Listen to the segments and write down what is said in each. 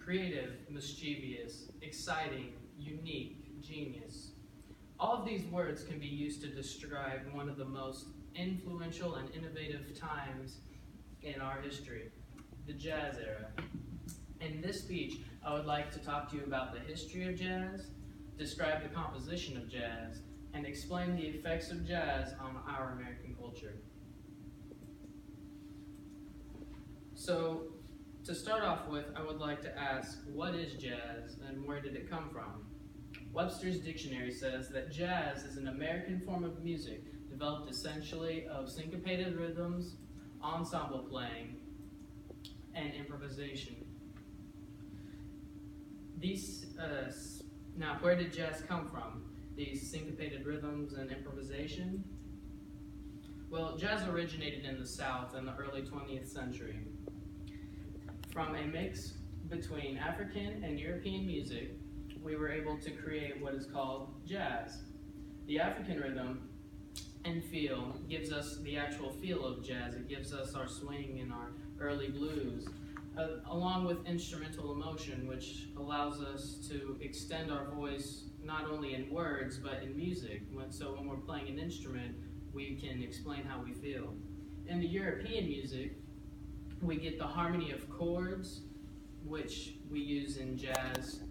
creative, mischievous, exciting, unique, genius. All of these words can be used to describe one of the most influential and innovative times in our history, the jazz era. In this speech, I would like to talk to you about the history of jazz, describe the composition of jazz, and explain the effects of jazz on our American culture. So, to start off with, I would like to ask, what is jazz and where did it come from? Webster's dictionary says that jazz is an American form of music developed essentially of syncopated rhythms, ensemble playing, and improvisation. Now, where did jazz come from? These syncopated rhythms and improvisation? Well, jazz originated in the South in the early 20th century. From a mix between African and European music, we were able to create what is called jazz. The African rhythm and feel gives us the actual feel of jazz. It gives us our swing and our early blues, along with instrumental emotion, which allows us to extend our voice not only in words, but in music. So when we're playing an instrument, we can explain how we feel. In the European music, we get the harmony of chords, which we use in jazz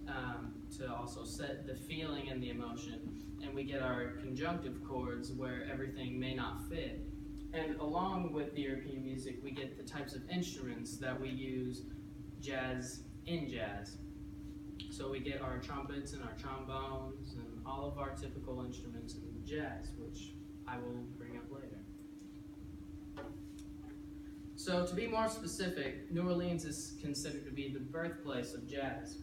to also set the feeling and the emotion. And we get our conjunctive chords where everything may not fit. And along with the European music, we get the types of instruments that we use in jazz. So we get our trumpets and our trombones and all of our typical instruments in jazz, which I will bring up later. So to be more specific, New Orleans is considered to be the birthplace of jazz.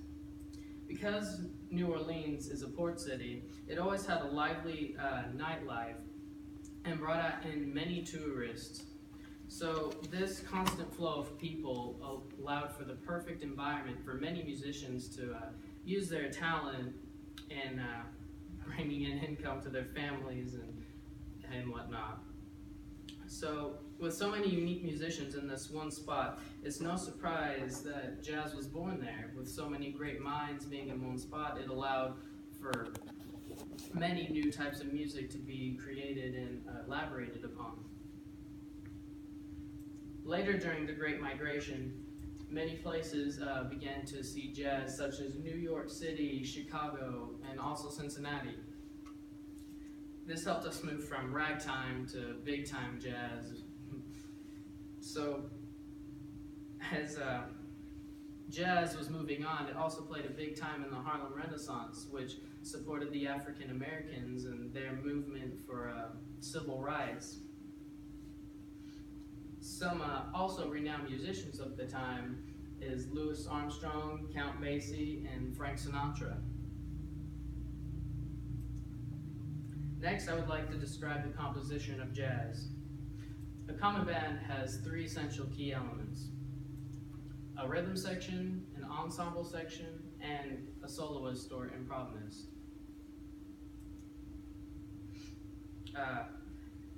Because New Orleans is a port city, it always had a lively nightlife and brought in many tourists. So this constant flow of people allowed for the perfect environment for many musicians to use their talent in bringing in income to their families and whatnot. So with so many unique musicians in this one spot, it's no surprise that jazz was born there. With so many great minds being in one spot, it allowed for many new types of music to be created and elaborated upon. Later during the Great Migration, many places began to see jazz, such as New York City, Chicago, and also Cincinnati. This helped us move from ragtime to big-time jazz. So, as jazz was moving on, it also played a big time in the Harlem Renaissance, which supported the African Americans and their movement for civil rights. Some also renowned musicians of the time is Louis Armstrong, Count Basie, and Frank Sinatra. Next, I would like to describe the composition of jazz. A common band has three essential key elements: a rhythm section, an ensemble section, and a soloist or improvisist.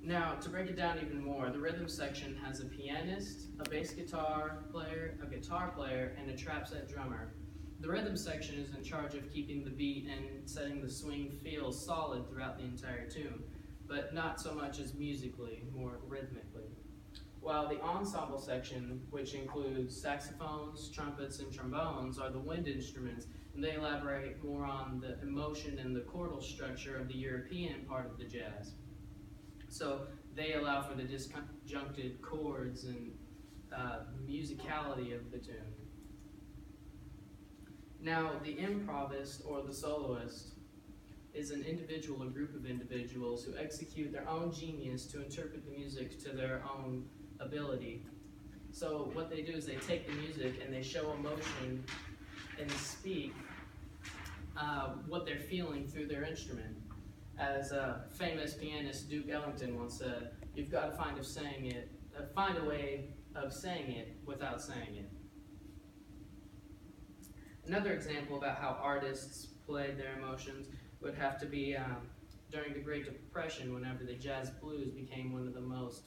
Now, to break it down even more, the rhythm section has a pianist, a bass guitar player, a guitar player, and a trap set drummer. The rhythm section is in charge of keeping the beat and setting the swing feel solid throughout the entire tune, but not so much as musically, more rhythmically. While the ensemble section, which includes saxophones, trumpets, and trombones, are the wind instruments, and they elaborate more on the emotion and the chordal structure of the European part of the jazz. So they allow for the disjuncted chords and musicality of the tune. Now, the improvisist or the soloist is an individual or group of individuals who execute their own genius to interpret the music to their own ability. So what they do is they take the music and they show emotion and speak what they're feeling through their instrument. As famous pianist Duke Ellington once said, "You've got to find a way of saying it without saying it." Another example about how artists played their emotions would have to be during the Great Depression, whenever the jazz blues became one of the most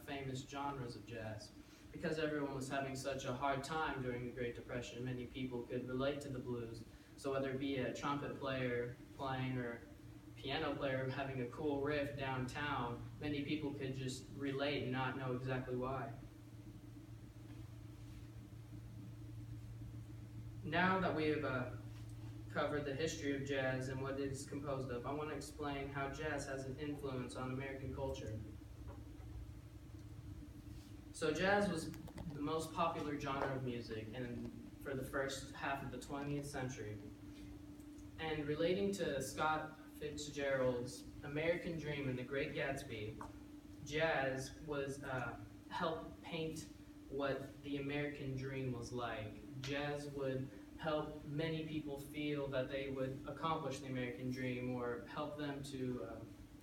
famous genres of jazz. because everyone was having such a hard time during the Great Depression, many people could relate to the blues. So whether it be a trumpet player playing or piano player having a cool riff downtown, many people could just relate and not know exactly why. Now that we have covered the history of jazz and what it is composed of, I want to explain how jazz has an influence on American culture. So jazz was the most popular genre of music for the first half of the 20th century. And relating to Scott Fitzgerald's American Dream and The Great Gatsby, jazz was helped paint what the American dream was like. Jazz would help many people feel that they would accomplish the American dream or help them to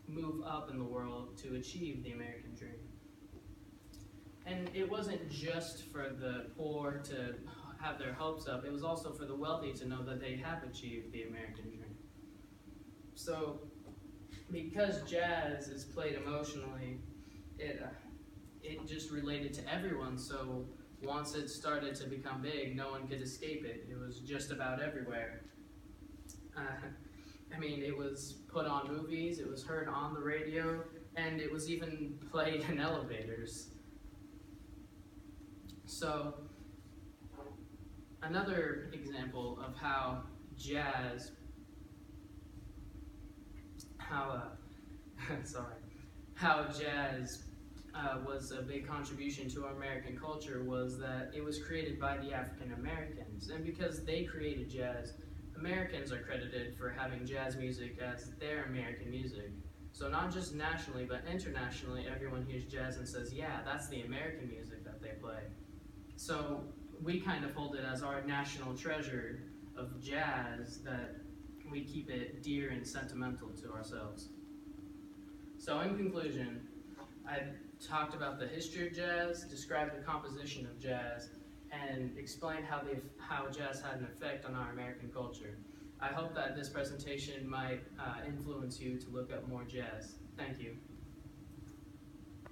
move up in the world to achieve the American dream. And it wasn't just for the poor to have their hopes up, it was also for the wealthy to know that they have achieved the American dream. So, because jazz is played emotionally, it just related to everyone, so once it started to become big, no one could escape it. It was just about everywhere. It was put on movies, it was heard on the radio, and it was even played in elevators. So, another example of how jazz, was a big contribution to American culture was that it was created by the African Americans. And because they created jazz, Americans are credited for having jazz music as their American music. So not just nationally, but internationally, everyone hears jazz and says, yeah, that's the American music that they play. So we kind of hold it as our national treasure of jazz, that we keep it dear and sentimental to ourselves. So in conclusion, I talked about the history of jazz, described the composition of jazz, and explained how jazz had an effect on our American culture. I hope that this presentation might influence you to look up more jazz. Thank you.